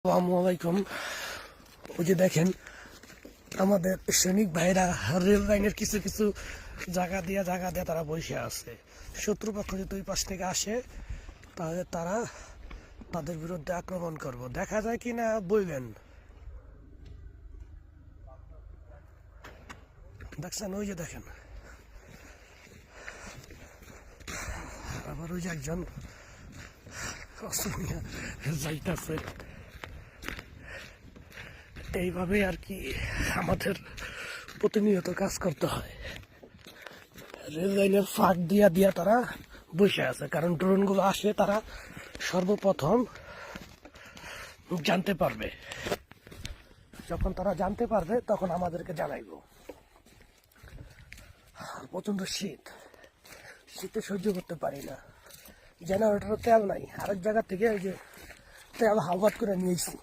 আসসালামু আলাইকুম। ওই যে দেখেন আমাদের সৈনিক ভাইরা রেল লাইনের কিছু কিছু জায়গা দিয়ে তারা বসে আছে। শত্রুপক্ষ যদি ওই পাশ থেকে আসে তাহলে তারা তাদের বিরুদ্ধে আক্রমণ করব। দেখা যায় কি না বলবেন। দেখছেন ওই যে দেখেন আবার ওই যে একজন যাইতেছে। এইভাবে আর কি আমাদের প্রতিনিয়ত কাজ করতে হয়। রেল লাইনের ফাঁক দিয়া তারা বসে আছে, কারণ ড্রোনগুলো আসে তারা সর্বপ্রথম জানতে পারবে। যখন তারা জানতে পারবে তখন আমাদেরকে জানাইব। প্রচন্ড শীতে সহ্য করতে পারি না। জেনারেটরে তেল নাই, আরেক জায়গা থেকে এই যে তেল হাওয়াত করে নিয়েছি।